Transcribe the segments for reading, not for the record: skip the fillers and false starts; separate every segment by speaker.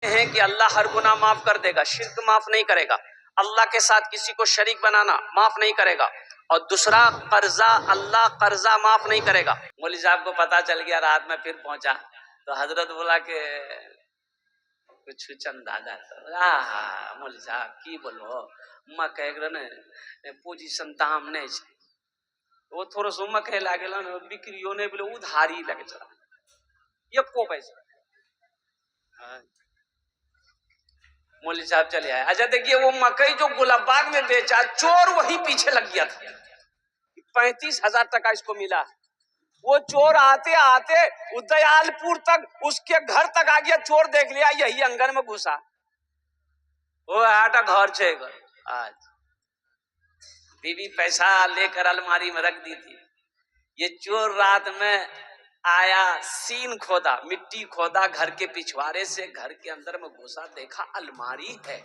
Speaker 1: ہیں کہ اللہ ہر گناہ معاف کر دے گا، شرک معاف نہیں کرے گا، اللہ کے ساتھ کسی کو شریک بنانا معاف نہیں کرے گا، اور دوسرا قرضہ، اللہ قرضہ معاف نہیں کرے گا۔ مولوی صاحب کو پتا چل گیا، رات میں پھر پہنچا تو حضرت بولا کہ کچھ چند آ جاتا مولوی صاحب کی بولو میں کہہ رہے پوزیشن دام نہیں ہے وہ تھوڑا سا میں کہہ لگے نا بکری ہونے بولے ادھاری لگ چلا یہ کو پیسہ مولوی صاحب چلے آئے۔ اچھا دیکھیے وہ مکئی جو گلاب باغ میں بیچا چور وہی پیچھے لگ گیا تھا، 35,000 ٹکا اس کو ملا۔ وہ چور آتے آتے دیال پور تک اس کے گھر تک آ گیا، چور دیکھ لیا یہی انگن میں گھسا، وہ آٹا گھر چھے گا۔ آج بیوی پیسہ لے کر الماری میں رکھ دی تھی، یہ چور رات میں آیا، سین کھودا، مٹی کھودا گھر کے پچھوارے سے، گھر کے اندر میں گھسا، دیکھا الماری ہے۔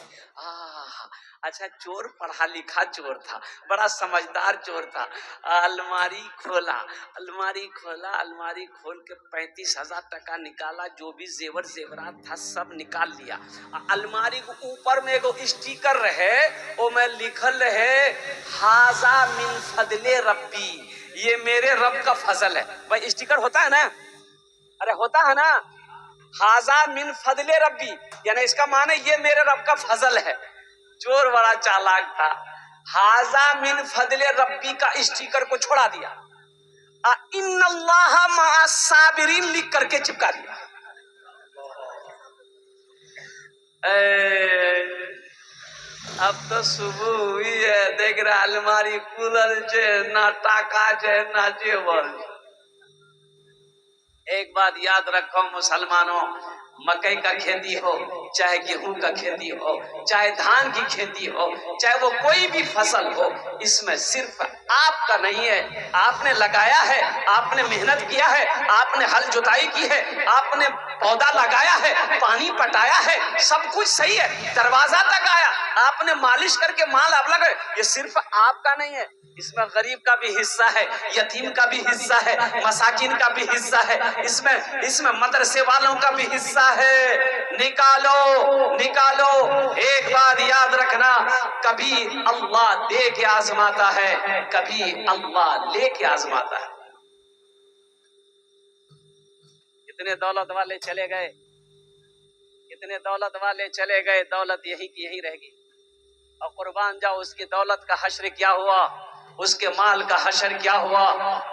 Speaker 1: اچھا چور پڑھا لکھا چور تھا، بڑا سمجھدار چور تھا۔ الماری کھولا، الماری کھولا، الماری کھول کے 35,000 ٹکا نکالا، جو بھی زیور زیورات تھا سب نکال لیا۔ الماری کو اوپر میں ایک اسٹیکر رہے، وہ میں لکھل رہے ہاذا من فضل ربی، یہ میرے رب کا فضل ہے۔ بھائی اسٹیکر ہوتا ہے نا، ارے ہوتا ہے نا، ہاذا من فضل ربی، یعنی اس کا معنی یہ میرے رب کا فضل ہے۔ چور بڑا چالاک تھا، ہاذا من فضل ربی کا اسٹیکر کو چھوڑا دیا، ان اللہ مع الصابرین لکھ کر کے چپکا دیا۔ اب تو صبح ہوئی ہے، دیکھ رہا الماری کولر چھے، نہ ٹاکا چھے نہ جیور۔ ایک بات یاد رکھو مسلمانوں، مکئی کا کھیتی ہو، چاہے گیہوں کا کھیتی ہو، چاہے دھان کی کھیتی ہو، چاہے وہ کوئی بھی فصل ہو، اس میں صرف آپ کا نہیں ہے، آپ نے لگایا ہے، آپ نے محنت کیا ہے، آپ نے ہل جوتائی کی ہے، آپ نے پودا لگایا ہے، پانی پٹایا ہے، سب کچھ صحیح ہے، دروازہ تک آیا، آپ نے مالش کر کے مال اب لگے، یہ صرف آپ کا نہیں ہے، اس میں غریب کا بھی حصہ ہے، یتیم کا بھی حصہ ہے، مساکین کا بھی حصہ ہے، اس میں مدرسے والوں کا بھی حصہ ہے۔ نکالو نکالو۔ ایک بات یاد رکھنا، کبھی اللہ دے کے آزماتا ہے، کبھی اللہ لے کے آزماتا ہے۔ کتنے دولت والے چلے گئے، کتنے دولت والے چلے گئے، دولت یہی کی یہی رہ گئی، اور قربان جاؤ اس کی دولت کا حشر کیا ہوا، اس کے مال کا حشر کیا ہوا۔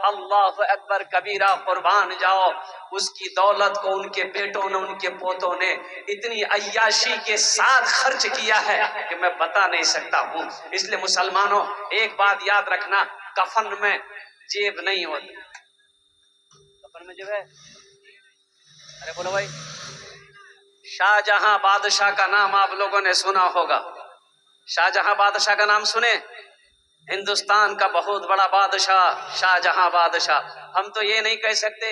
Speaker 1: اللہ اکبر کبیرہ، قربان جاؤ اس کی دولت کو ان کے بیٹوں نے، ان کے پوتوں نے اتنی عیاشی کے ساتھ خرچ کیا ہے کہ میں بتا نہیں سکتا ہوں۔ اس لیے مسلمانوں ایک بات یاد رکھنا، کفن میں جیب نہیں ہوتی، کفن میں جو ہے، ارے بولو بھائی، شاہ جہاں بادشاہ کا نام آپ لوگوں نے سنا ہوگا، شاہ جہاں بادشاہ کا نام سنے، ہندوستان کا بہت بڑا بادشاہ شاہ جہاں بادشاہ۔ ہم تو یہ نہیں کہہ سکتے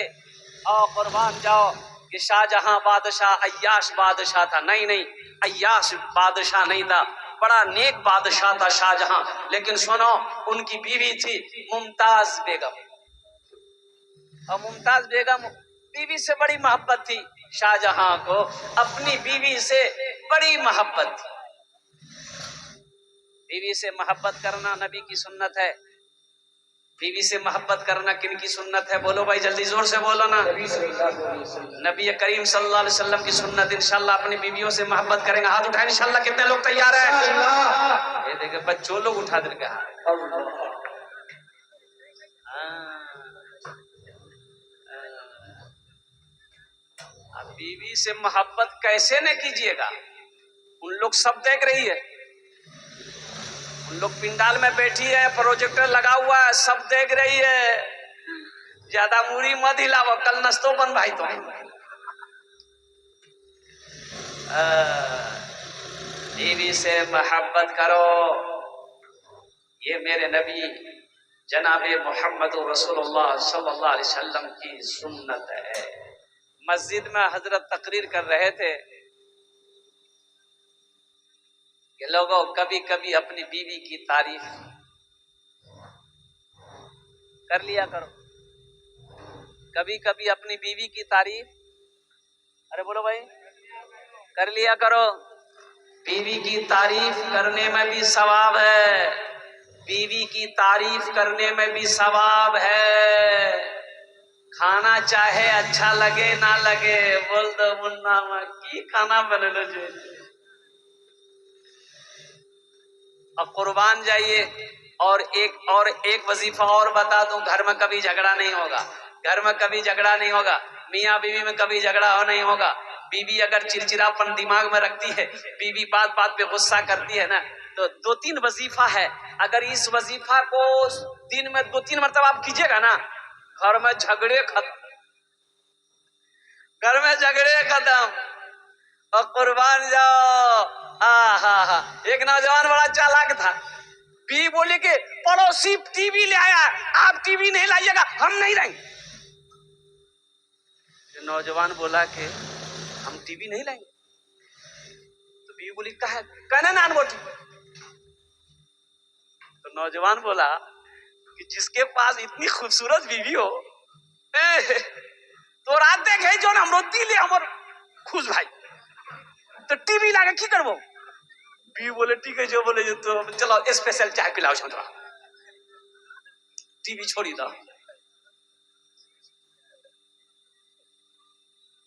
Speaker 1: اور قربان جاؤ کہ شاہ جہاں بادشاہ عیاش بادشاہ تھا، نہیں نہیں، عیاش بادشاہ نہیں تھا، بڑا نیک بادشاہ تھا شاہ جہاں۔ لیکن سنو، ان کی بیوی تھی ممتاز بیگم، اور ممتاز بیگم بیوی سے بڑی محبت تھی، شاہ جہاں کو اپنی بیوی سے بڑی محبت تھی۔ بیوی سے محبت کرنا نبی کی سنت ہے، بیوی سے محبت کرنا کن کی سنت ہے؟ بولو بھائی جلدی زور سے بولو نا، نبی کریم صلی اللہ علیہ وسلم کی سنت۔ انشاءاللہ اپنی بیویوں سے محبت کریں گے، ہاتھ اٹھائیں انشاءاللہ، کتنے لوگ تیار ہیں؟ یہ دیکھیں بچوں لوگ اٹھا دیں گے اب بیوی سے محبت کیسے نہ کیجئے گا؟ ان لوگ سب دیکھ رہی ہے، ان لوگ پنڈال میں بیٹھی ہے، پروجیکٹر لگا ہوا ہے، سب دیکھ رہی ہے، زیادہ موری مت ہلاو، کل نستو بن بھائی تو۔ بیوی سے محبت کرو، یہ میرے نبی جناب محمد رسول اللہ صلی اللہ علیہ وسلم کی سنت ہے۔ مسجد میں حضرت تقریر کر رہے تھے کہ لوگوں کبھی کبھی اپنی بیوی کی تعریف کر لیا کرو، کبھی کبھی اپنی بیوی کی تعریف، ارے بولو بھائی، کر لیا کرو. بیوی کی تعریف کرنے میں بھی ثواب ہے، بیوی کی تعریف کرنے میں بھی ثواب ہے. کھانا چاہے اچھا لگے نہ لگے بول دو منا کی کھانا بنے لو جو. اب قربان جائیے. اور ایک وظیفہ اور بتا دوں، گھر میں کبھی جھگڑا نہیں ہوگا، گھر میں کبھی جھگڑا نہیں ہوگا، میاں بیوی میں کبھی جھگڑا نہیں ہوگا. بیوی اگر چڑچڑاپن دماغ میں رکھتی ہے، بیوی بات بات پہ غصہ کرتی ہے نا، تو 2-3 وظیفہ ہے. اگر اس وظیفہ کو دن میں 2-3 مرتبہ آپ کیجئے گا نا، گھر میں جھگڑے ختم، گھر میں جھگڑے ختم. اور قربان جاؤ. ایک نوجوان بڑا چالاک تھا. بیوی بولی کہ پڑوسی ٹی وی لے آیا، آپ ٹی وی نہیں لائیے گا، ہم نہیں لائیں گے. نوجوان بولا کہ ہم ٹی وی نہیں لائیں گے. تو بیوی بولی کہنا نان بوٹی. تو نوجوان بولا کہ جس کے پاس اتنی خوبصورت بیوی ہو تو رات دیکھے جو ہم روتی لے ہمر خوش بھائی تو ٹی وی لا کے کی کربو. بیوی بولے ٹھیک ہے جو بولے جو، تو چلو اسپیشل چائے پلاؤ چھوٹا، ٹی وی چھوڑی دو.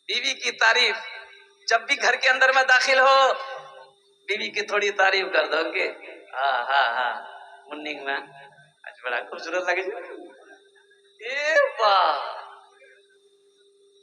Speaker 1: بیوی کی تعریف جب بھی گھر کے اندر میں داخل ہو، بیوی کی تھوڑی تعریف کر دو گے. مننگ میں آج بڑا خوبصورت لگے.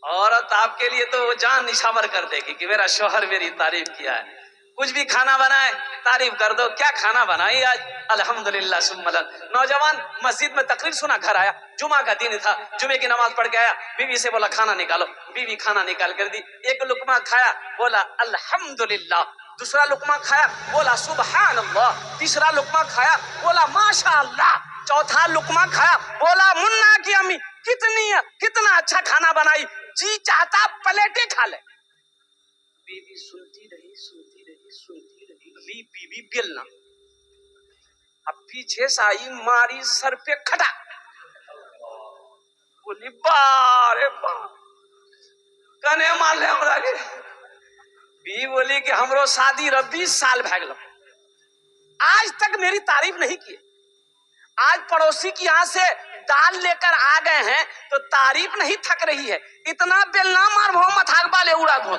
Speaker 1: عورت آپ کے لیے تو وہ جان نشاور کر دے گی کہ میرا شوہر میری تعریف کیا ہے. کچھ بھی کھانا بنائے تعریف کر دو، کیا کھانا بنائی آج، الحمدللہ ثم الحمد. نوجوان مسجد میں تقریر سنا، گھر آیا، جمعہ کا دن تھا، جمعے کی نماز پڑھ کے آیا، بیوی سے بولا کھانا نکالو. بیوی کھانا نکال کر دی. ایک لقمہ کھایا، بولا الحمدللہ. دوسرا لقمہ کھایا، بولا سبحان اللہ. تیسرا لقمہ کھایا، بولا ماشاء اللہ. چوتھا لقمہ کھایا، بولا منا کی امی کتنا اچھا کھانا بنائی، جی چاہتا پلیٹیں کھا لے. بیوی سنتی رہی بیوی گلنا. اب پیچھے سے آئی، ماری سر پہ کھٹا، بولی بارے بار کنے مان لے ہمرا کے. بیوی بولی کہ ہمرو شادی 20 سال بھاگ لو، آج تک میری تعریف نہیں کی. آج پڑوسی کی یہاں سے دال لے کر آ گئے ہیں تو تعریف نہیں تھک رہی ہے. اتنا بیلنا مار محمد حق بالے اڑا دھو.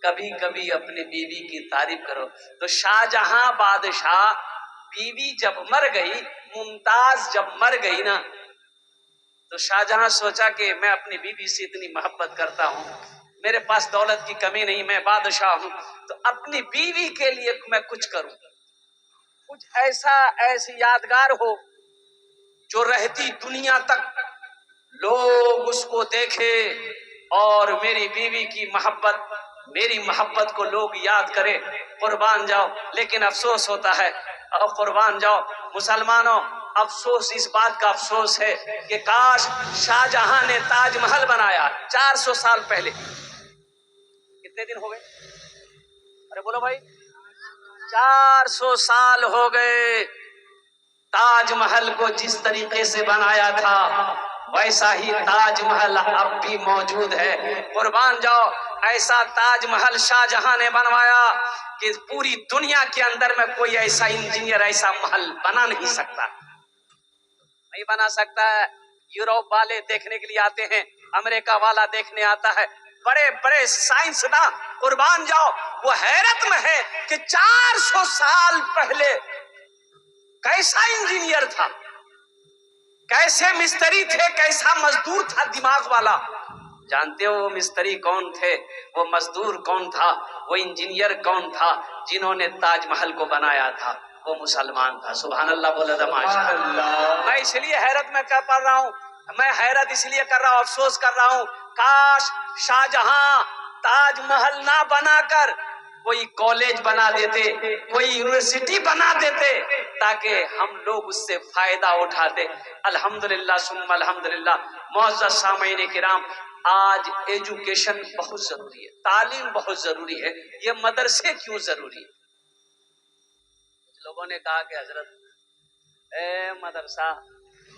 Speaker 1: کبھی کبھی اپنی بیوی کی تعریف کرو. تو شاہجہاں بادشاہ بیوی جب مر گئی، ممتاز جب مر گئی نا، تو شاہجہاں سوچا کہ میں اپنی بیوی سے اتنی محبت کرتا ہوں، میرے پاس دولت کی کمی نہیں، میں بادشاہ ہوں، تو اپنی بیوی کے لیے میں کچھ کروں، کچھ ایسی یادگار ہو جو رہتی دنیا تک لوگ اس کو دیکھے اور میری بیوی کی میری محبت کو لوگ یاد کرے. قربان جاؤ. لیکن افسوس ہوتا ہے، اور قربان جاؤ مسلمانوں، افسوس اس بات کا افسوس ہے کہ کاش شاہجہاں نے تاج محل بنایا 400 سال پہلے. کتنے دن ہو گئے؟ ارے بولو بھائی، 400 سال ہو گئے. تاج محل کو جس طریقے سے بنایا تھا ویسا ہی تاج محل اب بھی موجود ہے. قربان جاؤ. ایسا تاج محل شاہجہاں نے بنوایا کہ پوری دنیا کے اندر میں کوئی ایسا انجینئر ایسا محل بنا نہیں سکتا، نہیں بنا سکتا ہے. یوروپ والے دیکھنے کے لیے آتے ہیں، امریکہ والا دیکھنے آتا ہے، بڑے بڑے سائنسداں قربان جاؤ وہ حیرت میں ہے کہ 400 سال پہلے کیسا انجینئر تھا، کیسے مستری تھے، کیسا مزدور تھا دماغ والا. جانتے ہو وہ مستری کون تھے، وہ مزدور کون تھا، وہ انجینئر کون تھا؟ جنہوں نے تاج محل کو بنایا تھا وہ مسلمان تھا. سبحان اللہ بولا تھا ماشاء اللہ. میں اس لیے حیرت میں کر پڑھ رہا ہوں، میں حیرت اس لیے کر رہا ہوں، افسوس کر رہا ہوں، کاش شاہجہاں تاج محل نہ بنا کر کوئی کالج بنا دیتے، کوئی یونیورسٹی بنا دیتے تاکہ ہم لوگ اس سے فائدہ اٹھاتے. الحمدللہ ثم الحمدللہ. معزز سامعین کرام، آج ایجوکیشن بہت ضروری ہے، تعلیم بہت ضروری ہے. یہ مدرسے کیوں ضروری ہے؟ لوگوں نے کہا کہ حضرت مدرسہ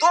Speaker 1: 2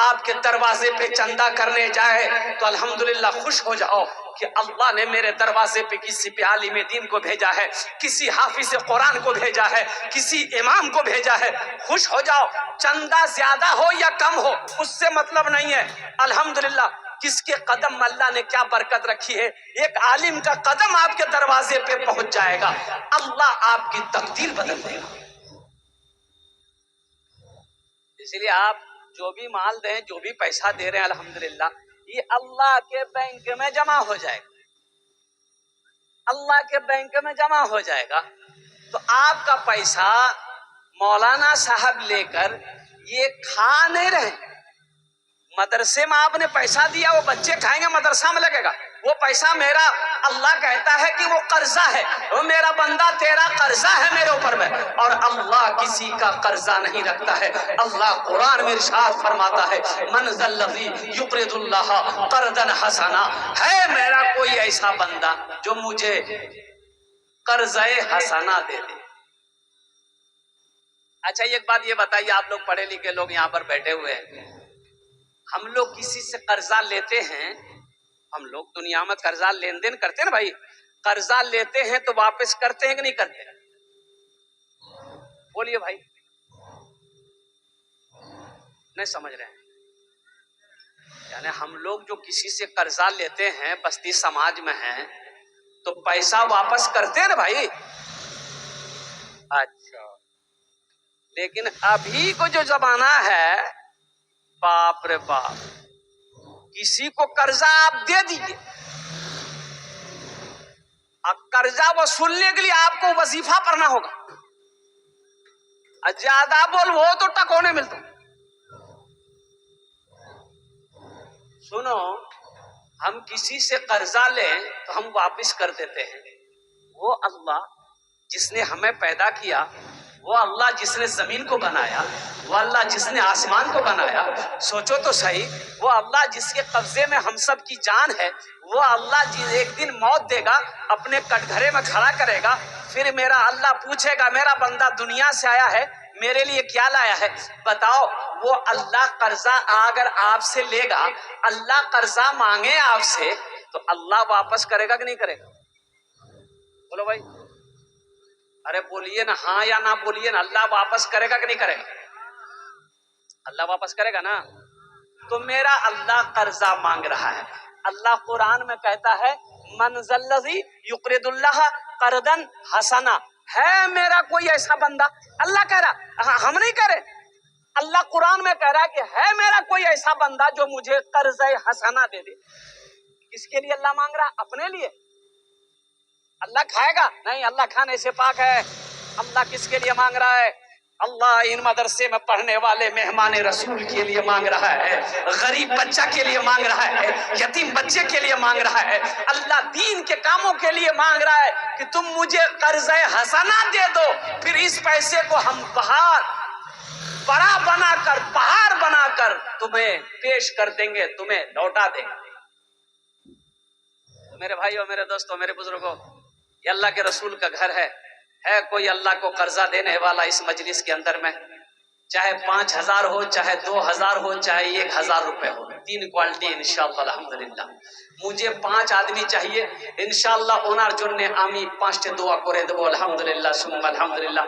Speaker 1: آپ کے دروازے پہ چندہ کرنے جائے تو الحمدللہ خوش ہو جاؤ کہ اللہ نے میرے دروازے پہ کسی پہ عالم دین کو بھیجا ہے، کسی حافظ قرآن کو بھیجا ہے، کسی امام کو بھیجا ہے، خوش ہو جاؤ۔ چندہ زیادہ ہو یا کم ہو اس سے مطلب نہیں ہے، الحمدللہ کس کے قدم اللہ نے کیا برکت رکھی ہے، ایک عالم کا قدم آپ کے دروازے پہ پہنچ جائے گا، اللہ آپ کی تقدیر بدل دے گا۔ اس لیے آپ جو بھی مال دیں، جو بھی پیسہ دے رہے ہیں، الحمدللہ یہ اللہ کے بینک میں جمع ہو جائے گا، اللہ کے بینک میں جمع ہو جائے گا۔ تو آپ کا پیسہ مولانا صاحب لے کر یہ کھا نہیں رہے، مدرسے میں آپ نے پیسہ دیا، وہ بچے کھائیں گے، مدرسہ میں لگے گا، وہ پیسہ میرا، اللہ کہتا ہے کہ وہ قرضہ ہے، وہ میرا بندہ تیرا قرضہ ہے میرے اوپر میں، اور اللہ کسی کا قرضہ نہیں رکھتا ہے۔ اللہ قرآن میں ارشاد فرماتا ہے من ذا الذی یقرض اللہ قرضا حسنا، ہے میرا کوئی ایسا بندہ جو مجھے قرض حسنا دے دے۔ اچھا ایک بات یہ بتائیے، آپ لوگ پڑھے لکھے لوگ یہاں پر بیٹھے ہوئے ہیں، ہم لوگ کسی سے قرضہ لیتے ہیں، ہم لوگ دنیا میں قرضہ لین دین کرتے ہیں نا بھائی، قرضہ لیتے ہیں تو واپس کرتے ہیں کہ نہیں کرتے؟ بولیے بھائی، نہیں سمجھ رہے ہیں؟ یعنی ہم لوگ جو کسی سے قرضہ لیتے ہیں، بستی سماج میں ہیں، تو پیسہ واپس کرتے ہیں نا بھائی۔ اچھا، لیکن ابھی کو جو زمانہ ہے، باپ رے باپ، کسی کو قرضہ آپ دے دیجئے، اب قرضہ وصولنے کے لیے آپ کو وظیفہ پڑھنا ہوگا، زیادہ بول وہ تو ٹکونے ملتا۔ سنو، ہم کسی سے قرضہ لیں تو ہم واپس کر دیتے ہیں، وہ اللہ جس نے ہمیں پیدا کیا، وہ اللہ جس نے زمین کو بنایا، وہ اللہ جس نے آسمان کو بنایا، سوچو تو صحیح، وہ اللہ جس کے قبضے میں ہم سب کی جان ہے، وہ اللہ جی ایک دن موت دے گا، اپنے کٹ گھرے میں کھڑا کرے گا، پھر میرا اللہ پوچھے گا میرا بندہ دنیا سے آیا ہے، میرے لیے کیا لایا ہے؟ بتاؤ، وہ اللہ قرضہ اگر آپ سے لے گا، اللہ قرضہ مانگے آپ سے، تو اللہ واپس کرے گا کہ نہیں کرے گا؟ بولو بھائی، ارے بولیے نا، ہاں یا نہ بولیے نا، اللہ واپس کرے گا کہ نہیں کرے گا؟ اللہ واپس کرے گا نا۔ تو میرا اللہ قرضہ مانگ رہا ہے، اللہ قرآن میں کہتا ہے من ذا الذی یقرض اللہ قرضا حسنا، ہے میرا کوئی ایسا بندہ، اللہ کہہ رہا، ہم نہیں کہہ رہے، اللہ قرآن میں کہہ رہا ہے کہ ہے میرا کوئی ایسا بندہ جو مجھے قرض حسنا دے دے۔ کس کے لیے اللہ مانگ رہا؟ اپنے لیے؟ اللہ کھائے گا نہیں، اللہ کھانے سے پاک ہے۔ اللہ کس کے لیے مانگ رہا ہے؟ اللہ ان مدرسے میں پڑھنے والے مہمان رسول کے لیے مانگ رہا ہے، غریب بچہ کے لیے مانگ رہا ہے، یتیم بچے کے لیے مانگ رہا ہے، اللہ دین کے کاموں کے لیے مانگ رہا ہے کہ تم مجھے قرض حسنا دے دو، پھر اس پیسے کو ہم بڑا بنا کر، پہاڑ بنا کر تمہیں پیش کر دیں گے، تمہیں لوٹا دیں گے۔ میرے بھائیوں، میرے دوستوں، میرے بزرگوں، یہ اللہ کے رسول کا گھر ہے کوئی اللہ کو قرضہ دینے والا اس مجلس کے اندر میں؟ چاہے 5,000 ہو، چاہے 2,000 ہو، چاہے 1,000 روپے ہو، 3 کوالٹی انشاءاللہ الحمدللہ۔ مجھے 5 آدمی چاہیے انشاءاللہ، اونار جننے آمی 5 دعا کرے دو الحمدللہ ثم الحمدللہ۔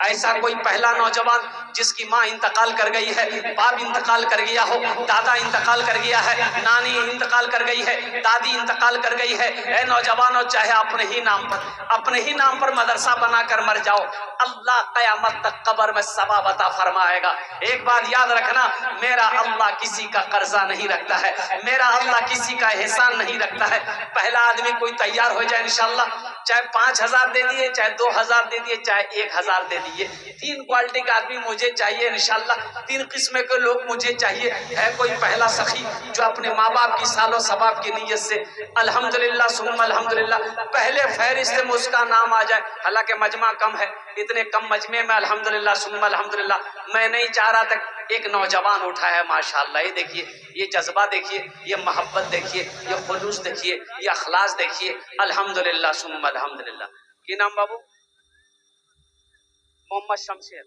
Speaker 1: ایسا کوئی پہلا نوجوان جس کی ماں انتقال کر گئی ہے، باپ انتقال کر گیا ہو، دادا انتقال کر گیا ہے، نانی انتقال کر گئی ہے، دادی انتقال کر گئی ہے، اے نوجوانوں، چاہے اپنے ہی نام پر مدرسہ بنا کر مر جاؤ، اللہ قیامت تک قبر میں ثواب عطا فرمائے گا۔ ایک بات یاد رکھنا، میرا اللہ کسی کا قرضہ نہیں رکھتا ہے، میرا اللہ کسی کا احسان نہیں رکھتا ہے۔ پہلا آدمی کوئی تیار ہو جائے انشاءاللہ، چاہے 5,000 دے دیے، چاہے 2,000 دے دیے، چاہے 1,000 دے دیے، 3 کوالٹی کا آدمی مجھے چاہیے انشاءاللہ، 3 قسم کے لوگ مجھے چاہیے۔ ہے کوئی پہلا سخی جو اپنے ماں باپ کی سال و ثواب کی نیت سے الحمدللہ ثم الحمدللہ پہلے فہرست میں اس کا نام آ جائے؟ حالانکہ مجمع کم ہے، اتنے کم مجمع میں الحمدللہ ثم الحمدللہ میں نہیں چاہ رہا تھا، ایک نوجوان اٹھا ہے ماشاءاللہ، یہ دیکھیے، یہ جذبہ دیکھیے، یہ محبت دیکھیے، یہ خلوص دیکھیے، یہ اخلاص دیکھیے، الحمدللہ ثم الحمدللہ۔ کی نام بابو؟ محمد شمشیر۔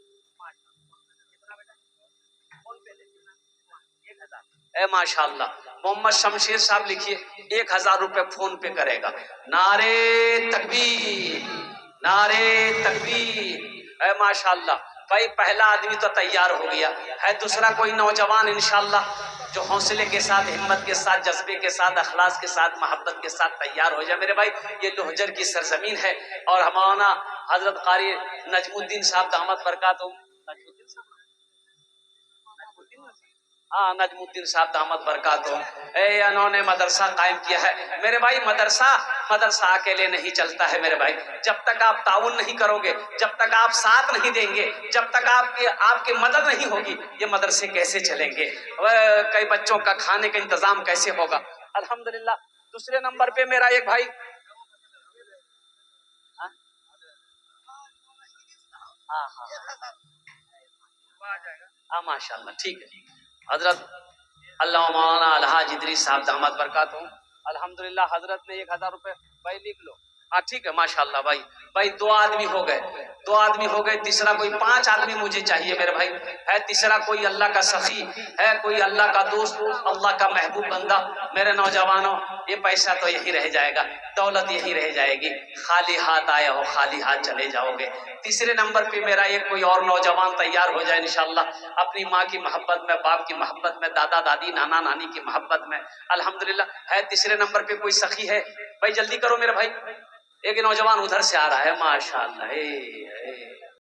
Speaker 1: اے ماشاءاللہ محمد شمشیر صاحب لکھیے 1000 روپے فون پے کرے گا. نعرے تکبیر، نعرے تکبیر. اے ماشاءاللہ بھائی پہلا آدمی تو تیار ہو گیا ہے. دوسرا کوئی نوجوان انشاءاللہ جو حوصلے کے ساتھ، ہمت کے ساتھ، جذبے کے ساتھ، اخلاص کے ساتھ، محبت کے ساتھ تیار ہو جائے میرے بھائی. یہ لوہجر کی سرزمین ہے اور ہمارا حضرت قاری نجم الدین صاحب دامت برکاتہم، ہاں نجم الدین صاحب دامت برکاتہم، انہوں نے مدرسہ قائم کیا ہے میرے بھائی. مدرسہ اکیلے نہیں چلتا ہے میرے بھائی. جب تک آپ تعاون نہیں کرو گے، جب تک آپ ساتھ نہیں دیں گے، جب تک آپ کی مدد نہیں ہوگی، یہ مدرسے کیسے چلیں گے؟ کئی بچوں کا کھانے کا انتظام کیسے ہوگا؟ الحمدللہ. دوسرے نمبر پہ میرا ایک بھائی، ہاں ہاں ماشاء اللہ ٹھیک ہے. حضرت اللہ مولانا الحاج ادریس صاحب دامت برکاتہم، الحمدللہ حضرت نے 1000 روپے بھائی لکھ لو. ہاں ٹھیک ہے ماشاءاللہ بھائی 2 آدمی ہو گئے، 2 آدمی ہو گئے. تیسرا کوئی 5 آدمی مجھے چاہیے میرے بھائی. ہے تیسرا کوئی اللہ کا سخی ہے، کوئی اللہ کا دوست، اللہ کا محبوب بندہ. میرے نوجوانوں یہ پیسہ تو یہی رہ جائے گا، دولت یہی رہ جائے گی. خالی ہاتھ آئے ہو خالی ہاتھ چلے جاؤ گے. تیسرے نمبر پہ میرا ایک کوئی اور نوجوان تیار ہو جائے انشاءاللہ، اپنی ماں کی محبت میں، باپ کی محبت میں، دادا دادی نانا نانی کی محبت میں. الحمدللہ ہے تیسرے نمبر پہ کوئی سخی ہے بھائی؟ جلدی کرو میرے بھائی. ایک نوجوان ادھر سے آ رہا ہے ماشاءاللہ.